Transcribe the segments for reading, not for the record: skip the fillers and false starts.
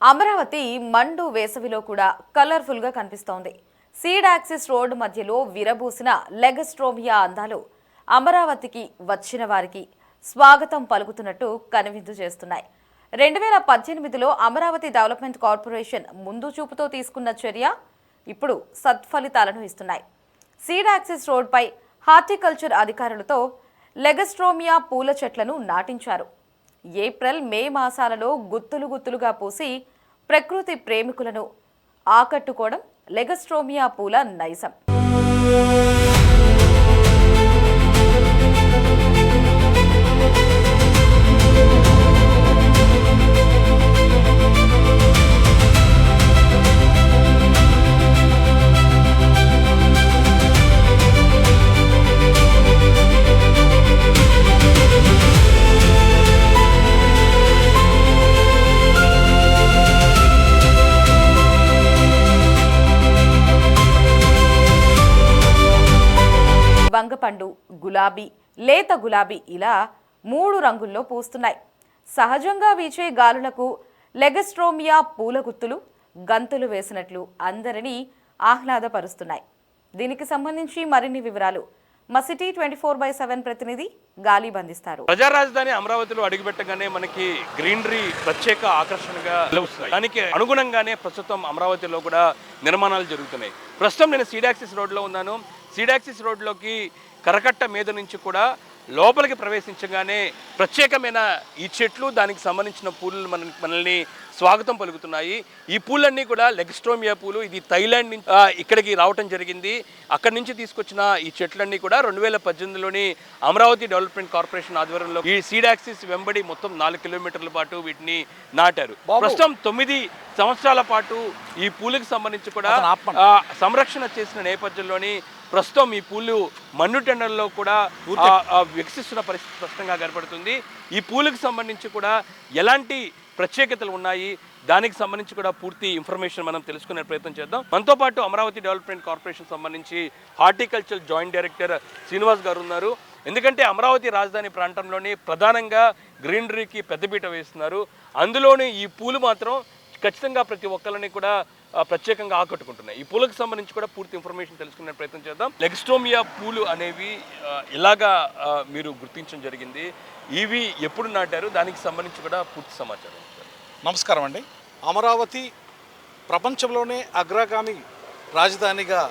అమరావతి మండు వేసవిలో కూడా కలర్ఫుల్ గా కనిపిస్తోంది. సీడ్ యాక్సిస్ రోడ్డు మధ్యలో విరబూసిన లెగస్ట్రోమియా అందాలు అమరావతికి వచ్చిన వారికి స్వాగతం పలుకుతున్నట్టు కనువిందు చేస్తున్నాయి. 2018లో అమరావతి డెవలప్మెంట్ కార్పొరేషన్ ముందు చూపుతో తీసుకున్న చర్య ఇప్పుడు సత్ఫలితాలను ఇస్తున్నాయి. సీడ్ యాక్సిస్ రోడ్పై హార్టికల్చర్ అధికారులతో లెగస్ట్రోమియా పూల చెట్లను నాటించారు. ఏప్రిల్ మే మాసాలలో గుత్తులుగా పూసి ప్రకృతి ప్రేమికులను ఆకట్టుకోవడం లెగస్ట్రోమియా పూల నైజం. వంగపండు, గులాబీ, లేత గులాబీ ఇలా 3 రంగుల్లో పూస్తున్నాయి. సహజంగా వీచే గాలులకు లెగస్ట్రోమియా పూల గుత్తులు గంతులు వేసినట్లు అందరినీ ఆహ్లాదపరుస్తున్నాయి. దీనికి సంబంధించి మరిన్ని వివరాలు మా సిటీ 24/7 ప్రతినిధి గాలి బంధిస్తారు. ప్రజా రాజధాని అమరావతిలో అడుగుపెట్టగానే మనకి గ్రీనరీ ప్రత్యేక ఆకర్షణగా నిలుస్తుంది. దానికి అనుగుణంగానే ప్రస్తుతం అమరావతిలో కూడా నిర్మాణాలు జరుగుతున్నాయి. ప్రస్తుతం నేను సీడ్ యాక్సిస్ రోడ్లో ఉన్నాను. సీడ్ యాక్సిస్ రోడ్లోకి కరకట్ట మీద నుంచి కూడా లోపలికి ప్రవేశించగానే ప్రత్యేకమైన ఈ చెట్లు దానికి సంబంధించిన పూలు మనల్ని స్వాగతం పలుకుతున్నాయి. ఈ పూలన్నీ కూడా లెగస్ట్రోమియా పూలు. ఇది థైలాండ్ నుంచి ఇక్కడికి రావటం జరిగింది. అక్కడి నుంచి తీసుకొచ్చిన ఈ చెట్లన్నీ కూడా 2018లోని అమరావతి డెవలప్మెంట్ కార్పొరేషన్ ఆధ్వర్యంలో ఈ సీడ్ యాక్సిస్ వెంబడి మొత్తం 4 కిలోమీటర్ల పాటు వీటిని నాటారు. ప్రస్తుతం 9 సంవత్సరాల పాటు ఈ పూలకు సంబంధించి కూడా సంరక్షణ చేసిన నేపథ్యంలోని ప్రస్తుతం ఈ పూలు మన్ను టెండర్లో కూడా వికసిస్తున్న పరిస్థితి స్పష్టంగా కనపడుతుంది. ఈ పూలకు సంబంధించి కూడా ఎలాంటి ప్రత్యేకతలు ఉన్నాయి, దానికి సంబంధించి కూడా పూర్తి ఇన్ఫర్మేషన్ మనం తెలుసుకునే ప్రయత్నం చేద్దాం. మనతో పాటు అమరావతి డెవలప్మెంట్ కార్పొరేషన్ సంబంధించి హార్టికల్చర్ జాయింట్ డైరెక్టర్ శ్రీనివాస్ గారు ఉన్నారు. ఎందుకంటే అమరావతి రాజధాని ప్రాంతంలోని ప్రధానంగా గ్రీనరీకి పెద్దపీట వేస్తున్నారు. అందులోని ఈ పూలు మాత్రం ఖచ్చితంగా ప్రతి ఒక్కరిని కూడా ప్రత్యేకంగా ఆకట్టుకుంటున్నాయి. ఈ పూలకు సంబంధించి కూడా పూర్తి ఇన్ఫర్మేషన్ తెలుసుకునే ప్రయత్నం చేద్దాం. లెగస్ట్రోమియా పూలు అనేవి ఇలాగా మీరు గుర్తించడం జరిగింది. ఇవి ఎప్పుడు నాటారు, దానికి సంబంధించి కూడా పూర్తి సమాచారం. నమస్కారం అండి. అమరావతి ప్రపంచంలోనే అగ్రగామి రాజధానిగా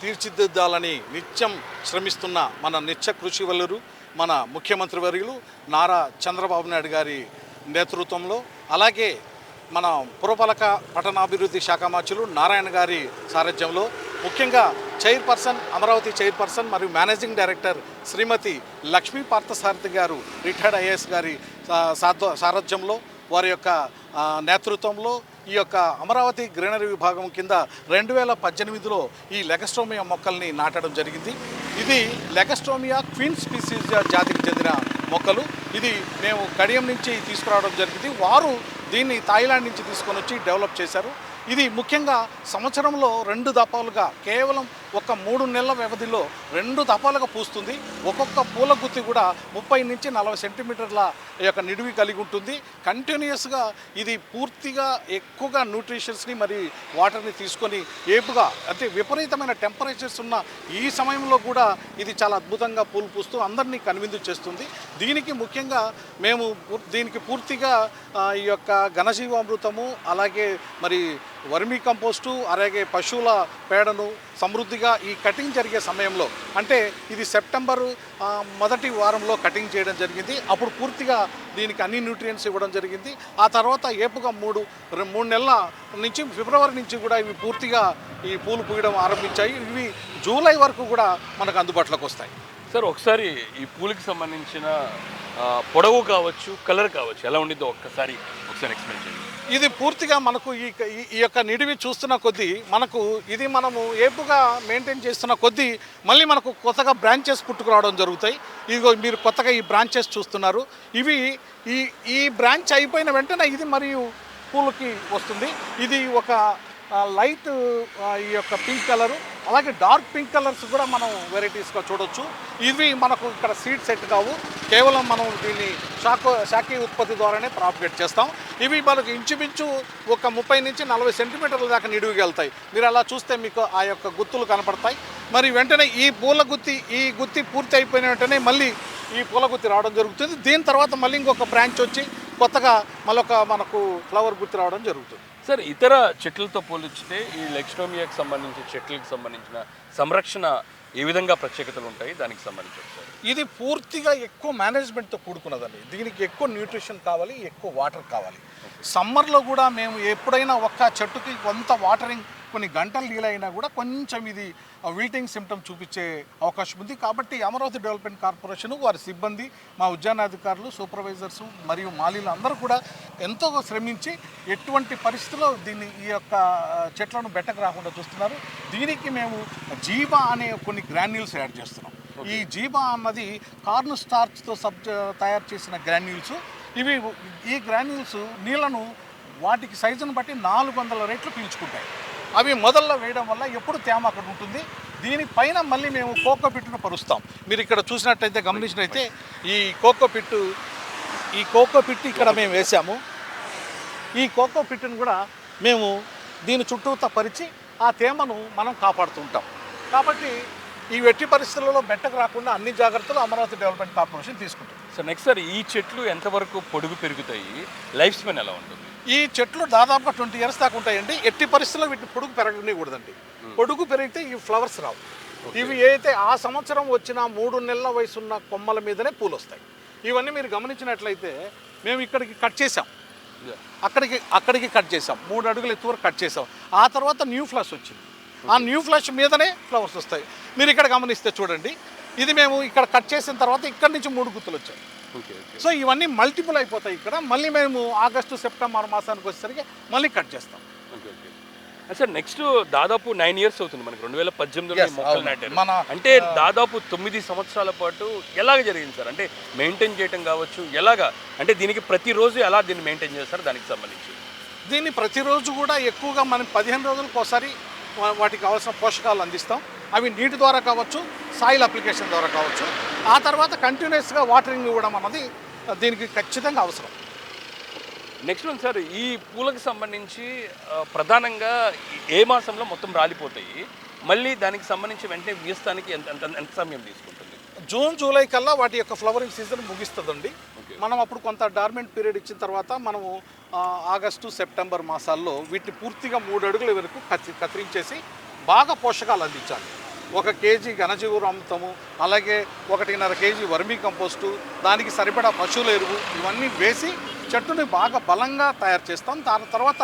తీర్చిదిద్దాలని నిత్యం శ్రమిస్తున్న మన నిత్య కృషి వల్లరు మన ముఖ్యమంత్రి వర్యులు నారా చంద్రబాబు నాయుడు గారి నేతృత్వంలో, అలాగే మన పురపాలక పట్టణాభివృద్ధి శాఖ మంత్రులు నారాయణ గారి సారథ్యంలో, ముఖ్యంగా చైర్పర్సన్ అమరావతి చైర్పర్సన్ మరియు మేనేజింగ్ డైరెక్టర్ శ్రీమతి లక్ష్మీ పార్థసారథి గారు రిటైర్డ్ ఐఏఎస్ గారి సారథ్యంలో, వారి యొక్క నేతృత్వంలో ఈ యొక్క అమరావతి గ్రీనరీ విభాగం కింద 2018లో ఈ లెగస్ట్రోమియా మొక్కల్ని నాటడం జరిగింది. ఇది లెగస్ట్రోమియా క్వీన్ స్పీసీస్ జాతికి చెందిన మొక్కలు. ఇది మేము కడియం నుంచి తీసుకురావడం జరిగింది. వారు దీన్ని థాయిలాండ్ నుంచి తీసుకొని వచ్చి డెవలప్ చేశారు. ఇది ముఖ్యంగా సంవత్సరంలో 2 దఫాలుగా కేవలం ఒక 3 నెలల వ్యవధిలో 2 దఫాలుగా పూస్తుంది. ఒక్కొక్క పూల గుత్తి కూడా 30 నుంచి 40 సెంటీమీటర్ల యొక్క నిడివి కలిగి ఉంటుంది. కంటిన్యూస్గా ఇది పూర్తిగా ఎక్కువగా న్యూట్రిషన్స్ని మరి వాటర్ని తీసుకొని ఏపుగా, అంటే విపరీతమైన టెంపరేచర్స్ ఉన్న ఈ సమయంలో కూడా ఇది చాలా అద్భుతంగా పూలు పూస్తూ అందరినీ కనువిందు చేస్తుంది. దీనికి ముఖ్యంగా మేము దీనికి పూర్తిగా ఈ యొక్క ఘనజీవామృతము, అలాగే మరి వర్మీ కంపోస్టు, అలాగే పశువుల పేడను సమృద్ధిగా ఈ కటింగ్ జరిగే సమయంలో, అంటే ఇది సెప్టెంబరు మొదటి వారంలో కటింగ్ చేయడం జరిగింది. అప్పుడు పూర్తిగా దీనికి అన్ని న్యూట్రియంట్స్ ఇవ్వడం జరిగింది. ఆ తర్వాత ఏపుగా 3 నెలల నుంచి ఫిబ్రవరి నుంచి కూడా ఇవి పూర్తిగా ఈ పూలు పూయడం ఆరంభించాయి. ఇవి జూలై వరకు కూడా మనకు అందుబాటులోకి వస్తాయి. సార్, ఒకసారి ఈ పూలకి సంబంధించిన పొడవు కావచ్చు, కలర్ కావచ్చు, ఎలా ఉండిద్దో ఒకసారి ఎక్స్ప్లెయిన్ చేయండి. ఇది పూర్తిగా మనకు ఈ యొక్క నిడివి చూస్తున్న కొద్దీ మనకు ఇది మనము ఏపుగా మెయింటైన్ చేస్తున్న కొద్దీ మళ్ళీ మనకు కొత్తగా బ్రాంచెస్ పుట్టుకురావడం జరుగుతాయి. ఇదిగో మీరు కొత్తగా ఈ బ్రాంచెస్ చూస్తున్నారు. ఇవి ఈ బ్రాంచ్ అయిపోయిన వెంటనే ఇది మరియు పూలకి వస్తుంది. ఇది ఒక లైట్ ఈ యొక్క పింక్ కలరు, అలాగే డార్క్ పింక్ కలర్స్ కూడా మనం వెరైటీస్గా చూడొచ్చు. ఇవి మనకు ఇక్కడ సీడ్ సెట్ కావు, కేవలం మనం దీన్ని శాఖీయ ఉత్పత్తి ద్వారానే ప్రాపగేట్ చేస్తాం. ఇవి మనకు ఇంచుమించు ఒక 30 నుంచి 40 సెంటీమీటర్ల దాకా నిడువుకి వెళ్తాయి. మీరు అలా చూస్తే మీకు ఆ యొక్క గుత్తులు కనపడతాయి. మరి వెంటనే ఈ గుత్తి పూర్తి అయిపోయిన వెంటనే మళ్ళీ ఈ పూల గుత్తి రావడం జరుగుతుంది. దీని తర్వాత మళ్ళీ ఇంకొక బ్రాంచ్ వచ్చి కొత్తగా మనకు ఫ్లవర్ గుత్తి రావడం జరుగుతుంది. సార్, ఇతర చెట్లతో పోల్చితే ఈ లెగ్స్టోమియాకి సంబంధించి చెట్లకు సంబంధించిన సంరక్షణ ఏ విధంగా ప్రత్యేకతలు ఉంటాయి, దానికి సంబంధించి సార్? ఇది పూర్తిగా ఎక్కువ మేనేజ్మెంట్తో కూడుకున్నదండి. దీనికి ఎక్కువ న్యూట్రిషన్ కావాలి, ఎక్కువ వాటర్ కావాలి. సమ్మర్లో కూడా మేము ఎప్పుడైనా ఒక్క చెట్టుకి కొంత వాటరింగ్ కొన్ని గంటలు నీళ్ళైనా కూడా కొంచెం ఇది విల్టింగ్ సిమ్టమ్ చూపించే అవకాశం ఉంది. కాబట్టి అమరావతి డెవలప్మెంట్ కార్పొరేషన్ వారి సిబ్బంది, మా ఉద్యానాధికారులు, సూపర్వైజర్సు మరియు మాలీలు అందరూ కూడా ఎంతో శ్రమించి ఎటువంటి పరిస్థితుల్లో ఈ యొక్క చెట్లను బెట్టకు రాకుండా చూస్తున్నారు. దీనికి మేము జీబా అనే కొన్ని గ్రాన్యూల్స్ యాడ్ చేస్తున్నాం. ఈ జీబా అన్నది కార్న్ స్టార్చ్తో తయారు చేసిన గ్రాన్యూల్స్. ఈ గ్రాన్యూల్స్ నీళ్లను వాటికి సైజును బట్టి 400 రెట్లు పీల్చుకుంటాయి. అవి మొదల్లో వేయడం వల్ల ఎప్పుడు తేమ అక్కడ ఉంటుంది. దీనిపైన మళ్ళీ మేము కోకో పిట్టును పరుస్తాం. మీరు ఇక్కడ చూసినట్టయితే గమనించినట్టయితే ఈ కోకో పిట్టు ఇక్కడ మేము వేసాము. ఈ కోకో పిట్టును కూడా మేము దీని చుట్టూతా పరిచి ఆ తేమను మనం కాపాడుతుంటాం. కాబట్టి ఈ వెట్టి పరిస్థితులలో బెట్టకు రాకుండా అన్ని జాగ్రత్తలు అమరావతి డెవలప్మెంట్ కార్పొరేషన్ తీసుకుంటుంది. సో నెక్స్ట్ సార్, ఈ చెట్లు ఎంతవరకు పొడుగు పెరుగుతాయి, లైఫ్ స్పాన్ ఎలా ఉంటుంది? ఈ చెట్లు దాదాపుగా 20 ఇయర్స్ దాకా ఉంటాయండి. ఎట్టి పరిస్థితుల్లో వీటిని పొడుగు పెరగనివ్వకూడదండి. పొడుగు పెరిగితే ఈ ఫ్లవర్స్ రావు. ఇవి అయితే ఆ సంవత్సరం వచ్చిన 3 నెలల వయసున్న కొమ్మల మీదనే పూలు వస్తాయి. ఇవన్నీ మీరు గమనించినట్లయితే మేము ఇక్కడికి కట్ చేసాం, అక్కడికి కట్ చేసాం, 3 అడుగుల ఎత్తు వరకు కట్ చేసాం. ఆ తర్వాత న్యూ ఫ్లాష్ వచ్చింది. ఆ న్యూ ఫ్లాష్ మీదనే ఫ్లవర్స్ వస్తాయి. మీరు ఇక్కడ గమనిస్తే చూడండి, ఇది మేము ఇక్కడ కట్ చేసిన తర్వాత ఇక్కడి నుంచి 3 గుత్తులు వచ్చాయి. సో ఇవన్నీ మల్టిపుల్ అయిపోతాయి. ఇక్కడ మళ్ళీ మేము ఆగస్టు సెప్టెంబర్ మాసానికి వచ్చేసరికి మళ్ళీ కట్ చేస్తాం. సార్, నెక్స్ట్ దాదాపు 9 ఇయర్స్ అవుతుంది మనకి, 2018లో మొక్కలు నాటారు. అంటే దాదాపు 9 సంవత్సరాల పాటు ఎలాగ జరిగింది సార్? అంటే మెయింటైన్ చేయడం కావచ్చు, ఎలాగా అంటే దీనికి ప్రతిరోజు ఎలా దీన్ని మెయింటైన్ చేస్తారు దానికి సంబంధించి? దీన్ని ప్రతిరోజు కూడా ఎక్కువగా మనం 15 రోజులకు ఒకసారి వాటికి కావాల్సిన పోషకాలు అందిస్తాం. అవి నీటి ద్వారా కావచ్చు, సాయిల్ అప్లికేషన్ ద్వారా కావచ్చు. ఆ తర్వాత కంటిన్యూస్గా వాటరింగ్ ఇవ్వడం అన్నది దీనికి ఖచ్చితంగా అవసరం. నెక్స్ట్ వన్ సార్, ఈ పూలకు సంబంధించి ప్రధానంగా ఏ మాసంలో మొత్తం రాలిపోతాయి, మళ్ళీ దానికి సంబంధించి వెంటనే వీస్తానికి ఎంత సమయం తీసుకుంటుంది? జూన్ జూలై కల్లా వాటి యొక్క ఫ్లవరింగ్ సీజన్ ముగిస్తుందండి. మనం అప్పుడు కొంత డార్మెంట్ పీరియడ్ ఇచ్చిన తర్వాత మనము ఆగస్టు సెప్టెంబర్ మాసాల్లో వీటిని పూర్తిగా 3 అడుగుల వరకు కత్తిరించేసి బాగా పోషకాలు అందించాలి. 1 కేజీ ఘనజీవామృతము, అలాగే 1.5 కేజీ వర్మీ కంపోస్టు, దానికి సరిపడా పశువుల ఎరువు, ఇవన్నీ వేసి చెట్టుని బాగా బలంగా తయారు చేస్తాం. దాని తర్వాత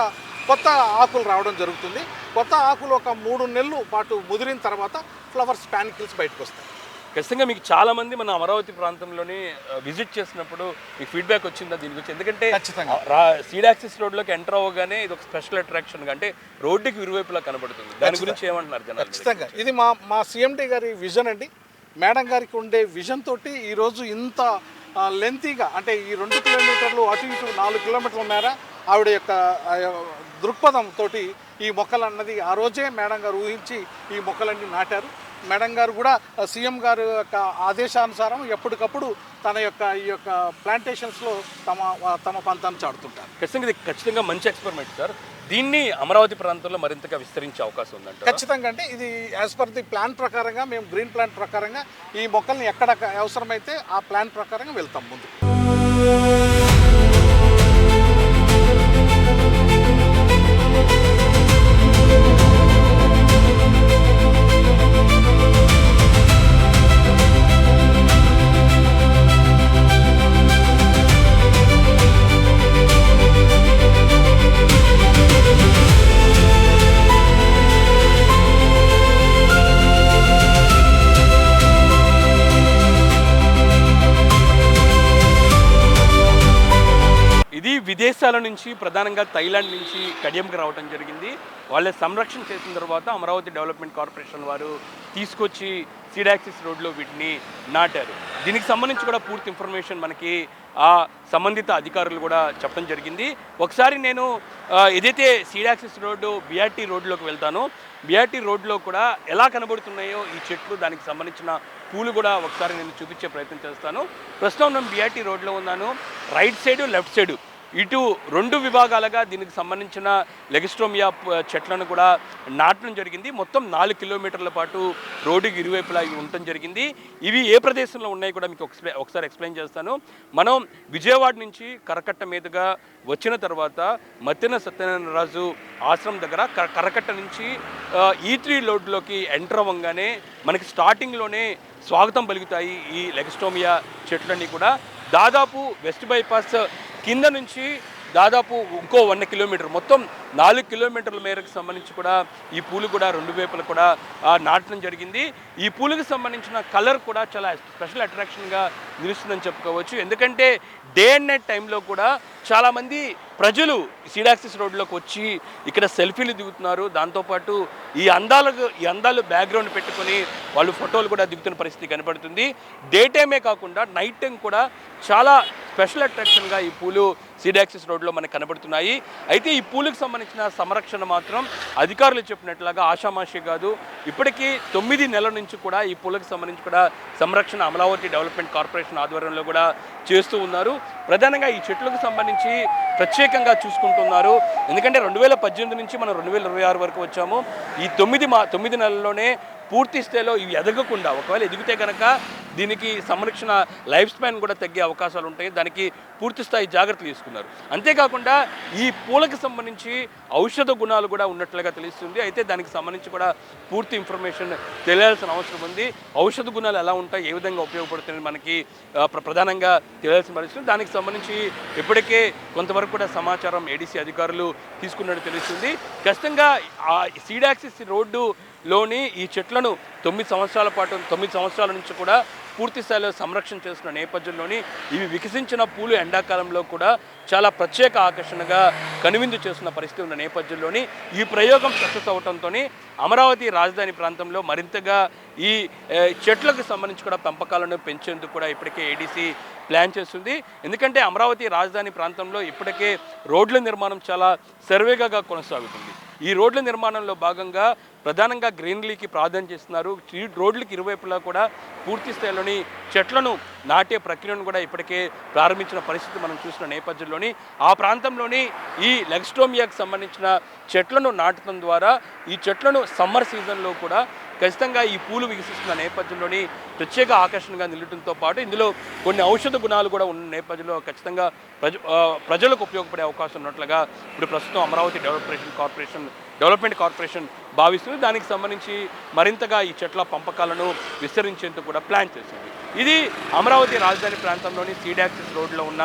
కొత్త ఆకులు రావడం జరుగుతుంది. కొత్త ఆకులు ఒక 3 నెలలు పాటు ముదిరిన తర్వాత ఫ్లవర్స్ ప్యానికిల్స్ బయటకు వస్తాయి. ఖచ్చితంగా మీకు చాలామంది మన అమరావతి ప్రాంతంలోని విజిట్ చేసినప్పుడు మీకు ఫీడ్బ్యాక్ వచ్చిందా దీని గురించి? ఎందుకంటే సీడ్ యాక్సిస్ రోడ్లోకి ఎంటర్ అవ్వగానే ఇది ఒక స్పెషల్ అట్రాక్షన్గా, అంటే రోడ్డుకి ఇరువైపులా కనబడుతుంది. దాని గురించి ఏమంటున్నారు జనాలు? ఖచ్చితంగా ఇది మా సిఎండి గారి విజన్ అండి. మేడం గారికి ఉండే విజన్ తోటి ఈరోజు ఇంత లెంతీగా, అంటే ఈ 2 కిలోమీటర్లు అటు ఇటు 4 కిలోమీటర్ల మేర ఆవిడ యొక్క దృక్పథంతో ఈ మొక్కలు అన్నది ఆ రోజే మేడం గారు ఊహించి ఈ మొక్కలన్నీ నాటారు. మేడం గారు కూడా సీఎం గారు యొక్క ఆదేశానుసారం ఎప్పటికప్పుడు ఈ యొక్క ప్లాంటేషన్స్లో తమ పంతాన్ని చాడుతుంటారు. ఖచ్చితంగా మంచి ఎక్స్పెరిమెంట్ సార్. దీన్ని అమరావతి ప్రాంతంలో మరింతగా విస్తరించే అవకాశం ఉందంట? ఖచ్చితంగా. అంటే ఇది యాజ్ పర్ ది ప్లాన్ ప్రకారంగా, మేము గ్రీన్ ప్లాన్ ప్రకారంగా ఈ మొక్కల్ని ఎక్కడ అవసరమైతే ఆ ప్లాన్ ప్రకారంగా వెళ్తాం ముందు. విదేశాల నుంచి, ప్రధానంగా థైలాండ్ నుంచి కడియంకి రావడం జరిగింది. వాళ్ళ సంరక్షణ చేసిన తర్వాత అమరావతి డెవలప్మెంట్ కార్పొరేషన్ వారు తీసుకొచ్చి సీడ్ యాక్సిస్ రోడ్లో వీటిని నాటారు. దీనికి సంబంధించి కూడా పూర్తి ఇన్ఫర్మేషన్ మనకి ఆ సంబంధిత అధికారులు కూడా చెప్పడం జరిగింది. ఒకసారి నేను ఏదైతే సీడ్ యాక్సిస్ రోడ్డు బిఆర్టీ రోడ్లోకి వెళ్తానో, బిఆర్టీ రోడ్లో కూడా ఎలా కనబడుతున్నాయో ఈ చెట్లు, దానికి సంబంధించిన పూలు కూడా ఒకసారి నేను చూపించే ప్రయత్నం చేస్తాను. ప్రస్తుతం నేను బిఆర్టీ రోడ్లో ఉన్నాను. రైట్ సైడు, లెఫ్ట్ సైడు ఇటు 2 విభాగాలుగా దీనికి సంబంధించిన లెగిస్ట్రోమియా చెట్లను కూడా నాటడం జరిగింది. మొత్తం 4 కిలోమీటర్ల పాటు రోడ్డుకి ఇరువైపులా ఇవి ఉండటం జరిగింది. ఇవి ఏ ప్రదేశంలో ఉన్నాయి కూడా మీకు ఒకసారి ఎక్స్ప్లెయిన్ చేస్తాను. మనం విజయవాడ నుంచి కరకట్ట మీదుగా వచ్చిన తర్వాత మత్తెన సత్యనారాయణరాజు ఆశ్రమం దగ్గర కరకట్ట నుంచి E3 రోడ్లోకి ఎంటర్ అవ్వగానే మనకి స్టార్టింగ్లోనే స్వాగతం పలుకుతాయి ఈ లెగిస్ట్రోమియా చెట్లన్నీ కూడా. దాదాపు వెస్ట్ బైపాస్ కింద నుంచి దాదాపు ఇంకో 1 కిలోమీటర్, మొత్తం 4 కిలోమీటర్ల మేరకు సంబంధించి కూడా ఈ పూలు కూడా 2 వైపులు కూడా నాటడం జరిగింది. ఈ పూలకు సంబంధించిన కలర్ కూడా చాలా స్పెషల్ అట్రాక్షన్గా నిలుస్తుందని చెప్పుకోవచ్చు. ఎందుకంటే డే అండ్ నైట్ టైంలో కూడా చాలామంది ప్రజలు సీడాక్సిస్ రోడ్లోకి వచ్చి ఇక్కడ సెల్ఫీలు దిగుతున్నారు. దాంతోపాటు ఈ అందాలు బ్యాక్గ్రౌండ్ పెట్టుకొని వాళ్ళు ఫోటోలు కూడా దిగుతున్న పరిస్థితి కనపడుతుంది. డే టైమే కాకుండా నైట్ టైం కూడా చాలా స్పెషల్ అట్రాక్షన్గా ఈ పూలు సీడాక్సిస్ రోడ్లో మనకు కనబడుతున్నాయి. అయితే ఈ పూలకు సంబంధించిన సంరక్షణ మాత్రం అధికారులు చెప్పినట్లుగా ఆషామాషి కాదు. ఇప్పటికీ 9 నెలల నుంచి కూడా ఈ పూలకు సంబంధించి కూడా సంరక్షణ అమరావతి డెవలప్మెంట్ కార్పొరేషన్ ఆధ్వర్యంలో కూడా చేస్తూ ఉన్నారు. ప్రధానంగా ఈ చెట్లకు సంబంధించి ప్రత్యేకంగా చూసుకుంటున్నారు. ఎందుకంటే 2018 నుంచి మనం 2026 వరకు వచ్చాము. ఈ 9 నెలల్లోనే పూర్తి స్థాయిలో ఇవి ఎదగకుండా, ఒకవేళ ఎదిగితే కనుక దీనికి సంరక్షణ లైఫ్ స్పాన్ కూడా తగ్గే అవకాశాలు ఉంటాయి. దానికి పూర్తి స్థాయి జాగ్రత్తలు తీసుకున్నారు. అంతేకాకుండా ఈ పూలకు సంబంధించి ఔషధ గుణాలు కూడా ఉన్నట్లుగా తెలుస్తుంది. అయితే దానికి సంబంధించి కూడా పూర్తి ఇన్ఫర్మేషన్ తెలియాల్సిన అవసరం ఉంది. ఔషధ గుణాలు ఎలా ఉంటాయి, ఏ విధంగా ఉపయోగపడుతుంది మనకి ప్రధానంగా తెలియాల్సిన పరిస్థితి. దానికి సంబంధించి ఇప్పటికే కొంతవరకు కూడా సమాచారం ఏడీసీ అధికారులు తీసుకున్నట్టు తెలుస్తుంది. ఖచ్చితంగా ఆ సీడాక్సిస్ రోడ్డులోని ఈ చెట్లను 9 సంవత్సరాల నుంచి కూడా పూర్తి స్థాయిలో సంరక్షణ చేస్తున్న నేపథ్యంలోని ఇవి వికసించిన పూలు ఎండాకాలంలో కూడా చాలా ప్రత్యేక ఆకర్షణగా కనువిందు చేస్తున్న పరిస్థితి ఉన్న నేపథ్యంలోని ఈ ప్రయోగం సక్సెస్ అవడంతో అమరావతి రాజధాని ప్రాంతంలో మరింతగా ఈ చెట్లకు సంబంధించి కూడా పెంపకాలను పెంచేందుకు కూడా ఇప్పటికే ఏడీసీ ప్లాన్ చేస్తుంది. ఎందుకంటే అమరావతి రాజధాని ప్రాంతంలో ఇప్పటికే రోడ్ల నిర్మాణం చాలా సర్వేగా కొనసాగుతుంది. ఈ రోడ్ల నిర్మాణంలో భాగంగా ప్రధానంగా గ్రీనరీకి ప్రాధాన్యత ఇస్తున్నారు. ఈ రోడ్లకి ఇరువైపులా కూడా పూర్తి స్థాయిలోని చెట్లను నాటే ప్రక్రియను కూడా ఇప్పటికే ప్రారంభించిన పరిస్థితి మనం చూసిన నేపథ్యంలోని ఆ ప్రాంతంలోని ఈ లెగిస్ట్రోమియాకి సంబంధించిన చెట్లను నాటడం ద్వారా ఈ చెట్లను సమ్మర్ సీజన్లో కూడా ఖచ్చితంగా ఈ పూలు వికసిస్తున్న నేపథ్యంలోని ప్రత్యేక ఆకర్షణగా నిలవడంతో పాటు ఇందులో కొన్ని ఔషధ గుణాలు కూడా ఉన్న నేపథ్యంలో ఖచ్చితంగా ప్రజలకు ఉపయోగపడే అవకాశం ఉన్నట్లుగా ఇప్పుడు ప్రస్తుతం అమరావతి డెవలప్మెంట్ కార్పొరేషన్ భావిస్తుంది. దానికి సంబంధించి మరింతగా ఈ చెట్ల పంపకాలను విస్తరించేందుకు కూడా ప్లాన్ చేసింది. ఇది అమరావతి రాజధాని ప్రాంతంలోని సీడాక్సిస్ రోడ్లో ఉన్న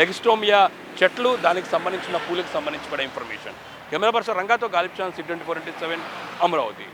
లెగిస్ట్రోమియా చెట్లు, దానికి సంబంధించిన పూలకు సంబంధించి కూడా ఇన్ఫర్మేషన్. కెమెరా పర్సన్ రంగాతో గాలిబ్ ఛానల్ C24/7 అమరావతి.